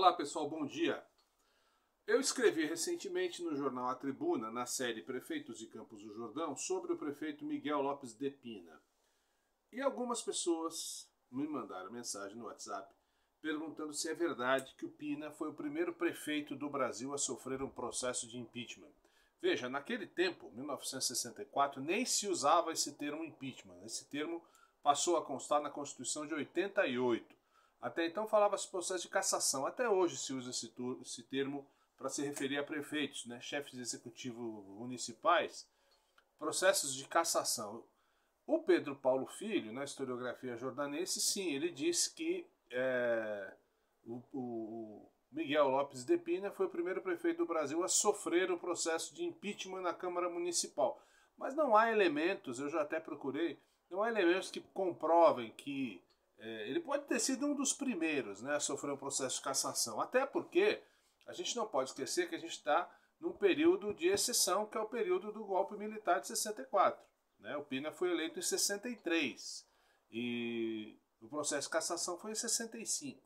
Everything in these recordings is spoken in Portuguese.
Olá pessoal, bom dia. Eu escrevi recentemente no jornal A Tribuna, na série Prefeitos de Campos do Jordão, sobre o prefeito Miguel Lopes de Pina. E algumas pessoas me mandaram mensagem no WhatsApp perguntando se é verdade que o Pina foi o primeiro prefeito do Brasil a sofrer um processo de impeachment. Veja, naquele tempo, 1964, nem se usava esse termo impeachment. Esse termo passou a constar na Constituição de 88. Até então falava-se processo de cassação. Até hoje se usa esse termo para se referir a prefeitos, né, chefes de executivo municipais, processos de cassação. O Pedro Paulo Filho, na historiografia jordanense, sim, ele diz que o Miguel Lopes de Pina foi o primeiro prefeito do Brasil a sofrer o processo de impeachment na Câmara Municipal. Mas não há elementos, eu já até procurei, não há elementos que comprovem que ele pode ter sido um dos primeiros, né, a sofrer um processo de cassação. Até porque a gente não pode esquecer que a gente está num período de exceção, que é o período do golpe militar de 64. Né? O Pina foi eleito em 63 e o processo de cassação foi em 65.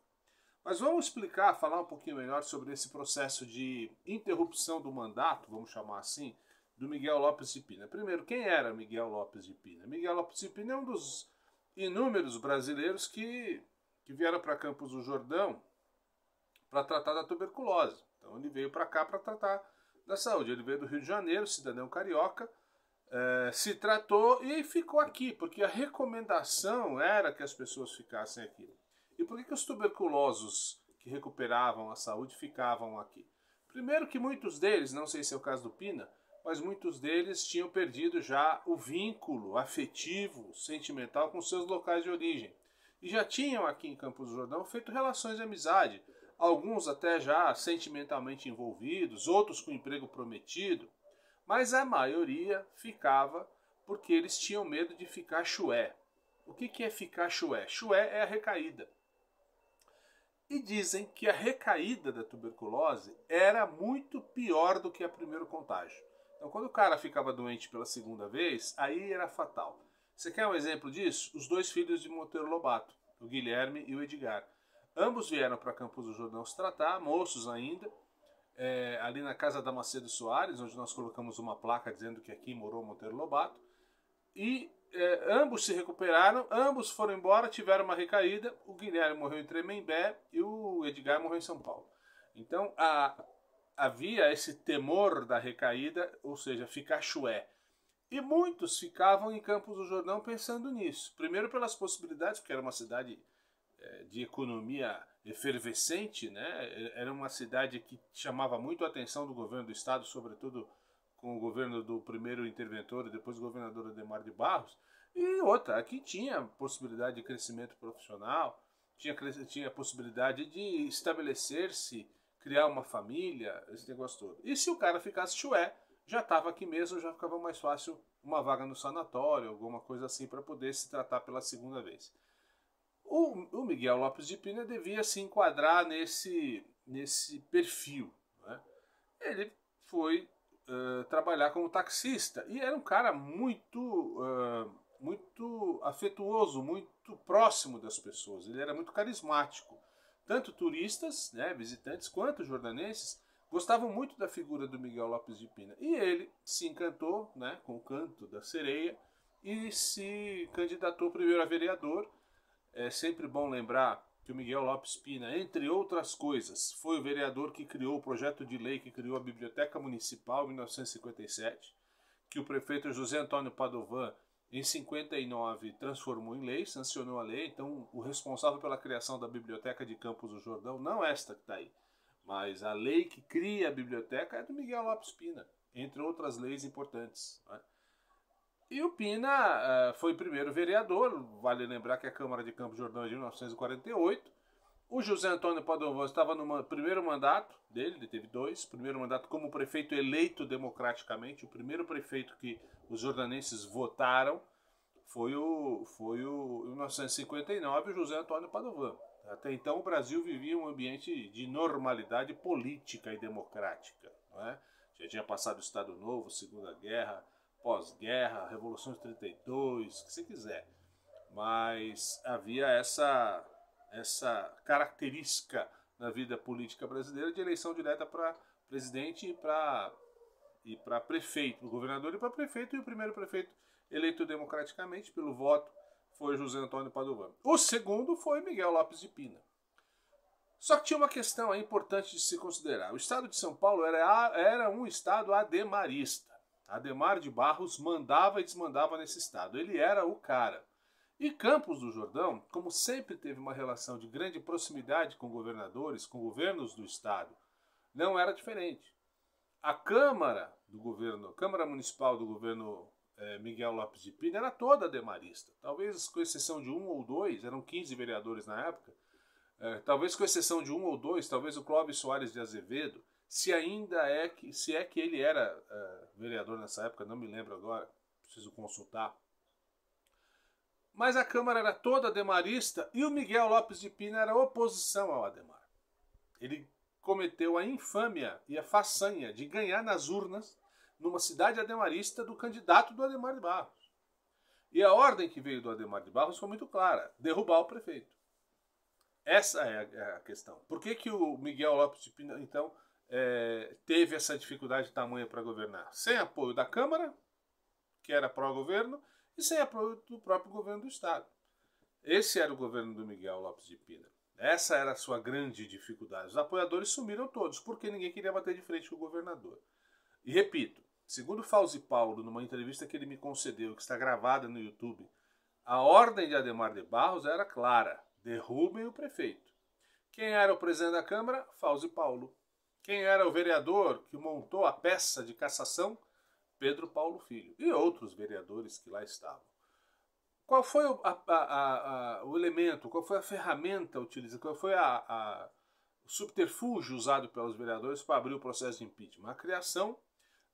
Mas vamos explicar, falar um pouquinho melhor sobre esse processo de interrupção do mandato, vamos chamar assim, do Miguel Lopes de Pina. Primeiro, quem era Miguel Lopes de Pina? Miguel Lopes de Pina é um dos inúmeros brasileiros que vieram para Campos do Jordão para tratar da tuberculose. Então ele veio para cá para tratar da saúde. Ele veio do Rio de Janeiro, cidadão carioca, se tratou e ficou aqui, porque a recomendação era que as pessoas ficassem aqui. E por que os tuberculosos que recuperavam a saúde ficavam aqui? Primeiro que muitos deles, não sei se é o caso do Pina, mas muitos deles tinham perdido já o vínculo afetivo, sentimental com seus locais de origem. E já tinham aqui em Campos do Jordão feito relações de amizade, alguns até já sentimentalmente envolvidos, outros com emprego prometido, mas a maioria ficava porque eles tinham medo de ficar chué. O que é ficar chué? Chué é a recaída. E dizem que a recaída da tuberculose era muito pior do que a primeiro contágio. Então, quando o cara ficava doente pela segunda vez, aí era fatal. Você quer um exemplo disso? Os dois filhos de Monteiro Lobato, o Guilherme e o Edgar. Ambos vieram para Campos do Jordão se tratar, moços ainda, ali na casa da Macedo Soares, onde nós colocamos uma placa dizendo que aqui morou Monteiro Lobato. E ambos se recuperaram, ambos foram embora, tiveram uma recaída. O Guilherme morreu em Tremembé e o Edgar morreu em São Paulo. Então havia esse temor da recaída, ou seja, ficar chué. E muitos ficavam em Campos do Jordão pensando nisso. Primeiro pelas possibilidades, porque era uma cidade de economia efervescente, né? Era uma cidade que chamava muito a atenção do governo do estado, sobretudo com o governo do primeiro interventor e depois o governador Ademar de Barros. E outra, aqui tinha possibilidade de crescimento profissional, tinha possibilidade de estabelecer-se, criar uma família, esse negócio todo. E se o cara ficasse chué, já estava aqui mesmo, já ficava mais fácil uma vaga no sanatório, alguma coisa assim, para poder se tratar pela segunda vez. O Miguel Lopes de Pina devia se enquadrar nesse perfil. Né? Ele foi trabalhar como taxista e era um cara muito afetuoso, muito próximo das pessoas. Ele era muito carismático. Tanto turistas, né, visitantes, quanto jordanenses gostavam muito da figura do Miguel Lopes de Pina. E ele se encantou, né, com o canto da sereia e se candidatou primeiro a vereador. É sempre bom lembrar que o Miguel Lopes Pina, entre outras coisas, foi o vereador que criou o projeto de lei que criou a Biblioteca Municipal em 1957, que o prefeito José Antônio Padovan, em 59, transformou em lei, sancionou a lei. Então, o responsável pela criação da Biblioteca de Campos do Jordão, não esta que está aí, mas a lei que cria a biblioteca é do Miguel Lopes Pina, entre outras leis importantes. Né? E o Pina foi primeiro vereador, vale lembrar que a Câmara de Campos do Jordão é de 1948. O José Antônio Padovan estava no primeiro mandato dele, ele teve dois. Primeiro mandato como prefeito eleito democraticamente, o primeiro prefeito que os jordanenses votaram foi em 1959, o José Antônio Padovan. Até então o Brasil vivia um ambiente de normalidade política e democrática. Não é? Já tinha passado o Estado Novo, Segunda Guerra, pós-guerra, Revolução de 32, o que você quiser. Mas havia essa característica na vida política brasileira de eleição direta para presidente e para prefeito, o governador e para prefeito, e o primeiro prefeito eleito democraticamente pelo voto foi José Antônio Padovan. O segundo foi Miguel Lopes de Pina. Só que tinha uma questão aí importante de se considerar. O estado de São Paulo era um estado ademarista. Ademar de Barros mandava e desmandava nesse estado. Ele era o cara. E Campos do Jordão, como sempre teve uma relação de grande proximidade com governadores, com governos do estado, não era diferente. A Câmara Municipal do governo Miguel Lopes de Pina era toda ademarista. Talvez com exceção de um ou dois, eram 15 vereadores na época, talvez com exceção de um ou dois, talvez o Clóvis Soares de Azevedo, se é que ele era vereador nessa época, não me lembro agora, preciso consultar. Mas a Câmara era toda ademarista e o Miguel Lopes de Pina era oposição ao Ademar. Ele cometeu a infâmia e a façanha de ganhar nas urnas, numa cidade ademarista, do candidato do Ademar de Barros. E a ordem que veio do Ademar de Barros foi muito clara: derrubar o prefeito. Essa é a questão. Por que o Miguel Lopes de Pina, então, teve essa dificuldade tamanha para governar? Sem apoio da Câmara, que era pró-governo, e sem apoio do próprio governo do Estado. Esse era o governo do Miguel Lopes de Pina. Essa era a sua grande dificuldade. Os apoiadores sumiram todos, porque ninguém queria bater de frente com o governador. E repito, segundo Fauzi Paulo, numa entrevista que ele me concedeu, que está gravada no YouTube, a ordem de Ademar de Barros era clara: derrubem o prefeito. Quem era o presidente da Câmara? Fauzi Paulo. Quem era o vereador que montou a peça de cassação? Pedro Paulo Filho. E outros vereadores que lá estavam. Qual foi o elemento, qual foi a ferramenta utilizada, qual foi o subterfúgio usado pelos vereadores para abrir o processo de impeachment? A criação,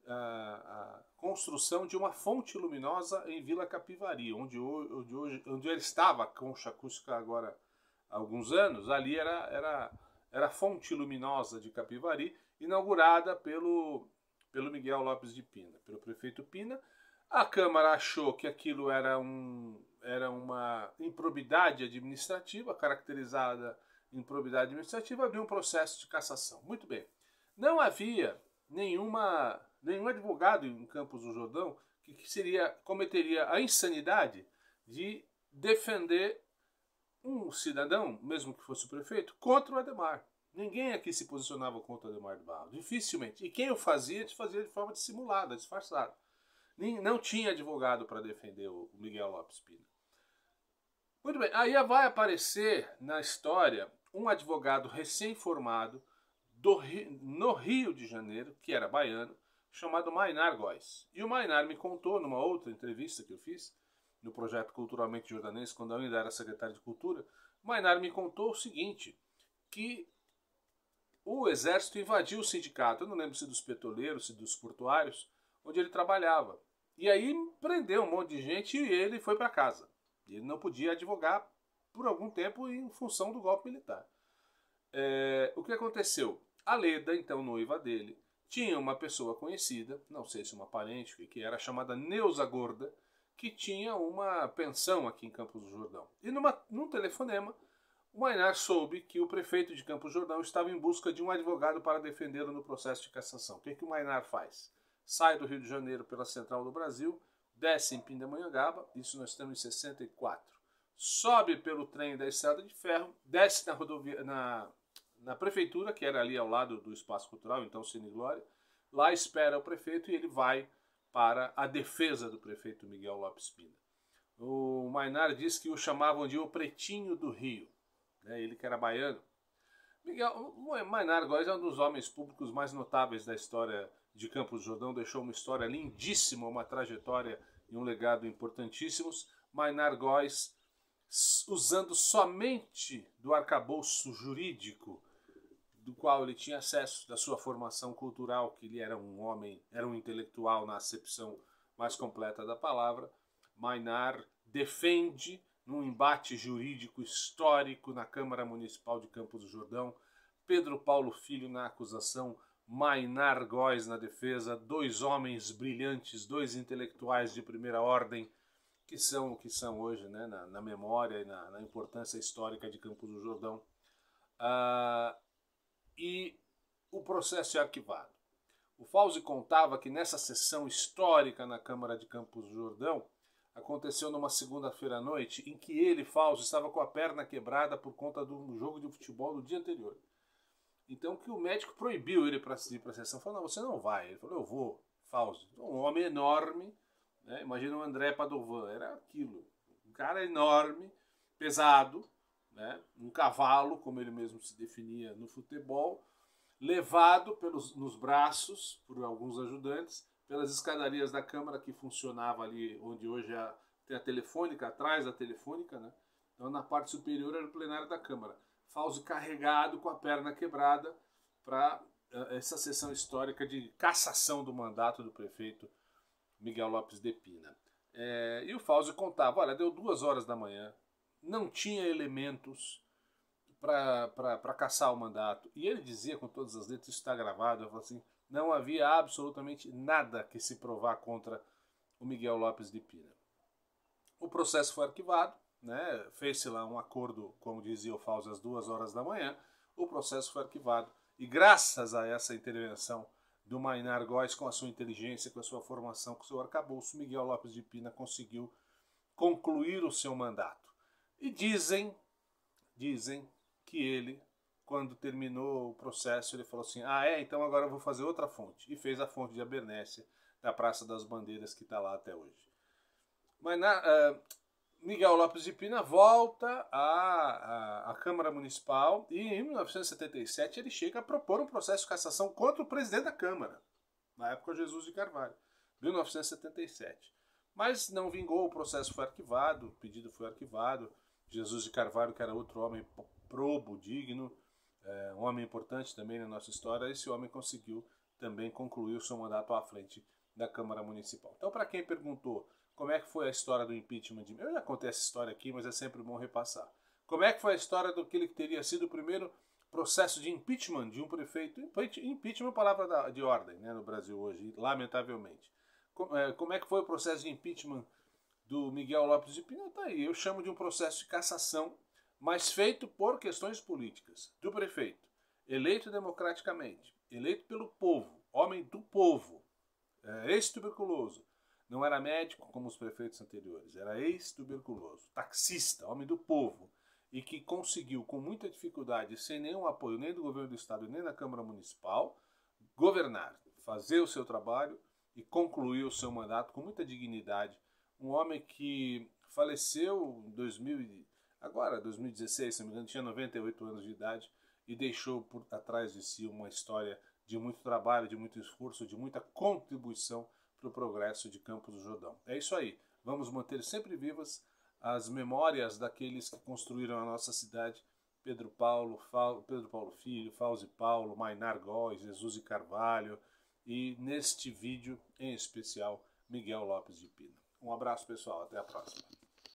a construção de uma fonte luminosa em Vila Capivari, onde ele estava, a Concha Acústica agora há alguns anos, ali era a fonte luminosa de Capivari, inaugurada pelo Miguel Lopes de Pina, pelo prefeito Pina. A Câmara achou que aquilo era uma improbidade administrativa, caracterizada improbidade administrativa, abriu um processo de cassação. Muito bem. Não havia nenhum advogado em Campos do Jordão que cometeria a insanidade de defender um cidadão, mesmo que fosse o prefeito, contra o Ademar. Ninguém aqui se posicionava contra o Ademar de Barros, dificilmente. E quem o fazia de forma dissimulada, disfarçada. Não tinha advogado para defender o Miguel Lopes Pina. Muito bem, aí vai aparecer na história um advogado recém-formado no Rio de Janeiro, que era baiano, chamado Mainar Góes. E o Mainar me contou, numa outra entrevista que eu fiz, no projeto Culturalmente Jordanense, quando eu ainda era secretário de Cultura, Mainar me contou o seguinte, que o exército invadiu o sindicato, eu não lembro se dos petroleiros, se dos portuários, onde ele trabalhava. E aí prendeu um monte de gente e ele foi para casa. Ele não podia advogar por algum tempo em função do golpe militar. O que aconteceu? A Leda, então noiva dele, tinha uma pessoa conhecida, não sei se uma parente, que era chamada Neuza Gorda, que tinha uma pensão aqui em Campos do Jordão. E num telefonema, o Mainar soube que o prefeito de Campos do Jordão estava em busca de um advogado para defendê-lo no processo de cassação. O que o Mainar faz? Sai do Rio de Janeiro pela Central do Brasil, desce em Pindamonhangaba, isso nós estamos em 64. Sobe pelo trem da Estrada de Ferro, desce na rodovia, na prefeitura, que era ali ao lado do Espaço Cultural, então Cine Glória. Lá espera o prefeito e ele vai para a defesa do prefeito Miguel Lopes Pina. O Mainar diz que o chamavam de o Pretinho do Rio, né? Ele que era baiano. O Mainar Góes é um dos homens públicos mais notáveis da história de Campos do Jordão, deixou uma história lindíssima, uma trajetória e um legado importantíssimos. Mainar Góes, usando somente do arcabouço jurídico do qual ele tinha acesso, da sua formação cultural, que ele era um homem, era um intelectual na acepção mais completa da palavra, Mainar defende, num embate jurídico histórico na Câmara Municipal de Campos do Jordão, Pedro Paulo Filho na acusação, Mainar Góes na defesa, dois homens brilhantes, dois intelectuais de primeira ordem, que são o que são hoje, né, na memória e na importância histórica de Campos do Jordão. e o processo é arquivado. O Fauzi contava que nessa sessão histórica na Câmara de Campos do Jordão, aconteceu numa segunda-feira à noite, em que ele, Fauzi, estava com a perna quebrada por conta do jogo de futebol do dia anterior. Então que o médico proibiu ele para ir para a sessão. Falou, não, você não vai. Ele falou, eu vou, Fauzi. Um homem enorme, né? Imagina o André Padovan, era aquilo. Um cara enorme, pesado, né? Um cavalo, como ele mesmo se definia no futebol, levado nos braços por alguns ajudantes, pelas escadarias da Câmara que funcionava ali, onde hoje tem a telefônica, atrás da telefônica, né? Então na parte superior era o plenário da Câmara. Fauzi carregado com a perna quebrada para essa sessão histórica de cassação do mandato do prefeito Miguel Lopes de Pina. E o Fauzi contava, olha, deu 2 horas da manhã, não tinha elementos para caçar o mandato. E ele dizia com todas as letras, isso está gravado, eu falo assim, não havia absolutamente nada que se provar contra o Miguel Lopes de Pina. O processo foi arquivado, né? Fez-se lá um acordo, como dizia o Fauzi, às 2 horas da manhã, o processo foi arquivado. E graças a essa intervenção do Mainar Góes, com a sua inteligência, com a sua formação, com o seu arcabouço, Miguel Lopes de Pina conseguiu concluir o seu mandato. E dizem que ele, quando terminou o processo, ele falou assim, então agora eu vou fazer outra fonte. E fez a fonte de Abernéssia, da Praça das Bandeiras, que está lá até hoje. Mas Miguel Lopes de Pina volta à Câmara Municipal e em 1977 ele chega a propor um processo de cassação contra o presidente da Câmara, na época Jesus de Carvalho, 1977. Mas não vingou, o processo foi arquivado, o pedido foi arquivado. Jesus de Carvalho, que era outro homem probo, digno, um homem importante também na nossa história, esse homem conseguiu também concluir o seu mandato à frente da Câmara Municipal. Então, para quem perguntou como é que foi a história do impeachment de... Eu já contei essa história aqui, mas é sempre bom repassar. Como é que foi a história do que teria sido o primeiro processo de impeachment de um prefeito? Impeachment é uma palavra de ordem, né, no Brasil hoje, lamentavelmente. Como é que foi o processo de impeachment do Miguel Lopes de Pina? Tá aí, eu chamo de um processo de cassação, mas feito por questões políticas, do prefeito, eleito democraticamente, eleito pelo povo, homem do povo, ex-tuberculoso, não era médico como os prefeitos anteriores, era ex-tuberculoso, taxista, homem do povo, e que conseguiu, com muita dificuldade, sem nenhum apoio nem do governo do estado nem da Câmara Municipal, governar, fazer o seu trabalho e concluir o seu mandato com muita dignidade. Um homem que faleceu em 2016, se não me engano, tinha 98 anos de idade e deixou por atrás de si uma história de muito trabalho, de muito esforço, de muita contribuição para o progresso de Campos do Jordão. É isso aí. Vamos manter sempre vivas as memórias daqueles que construíram a nossa cidade. Pedro Paulo Filho, Fauzi Paulo, Mainar Góes, Jesus de Carvalho e neste vídeo em especial Miguel Lopes de Pina. Um abraço pessoal, até a próxima.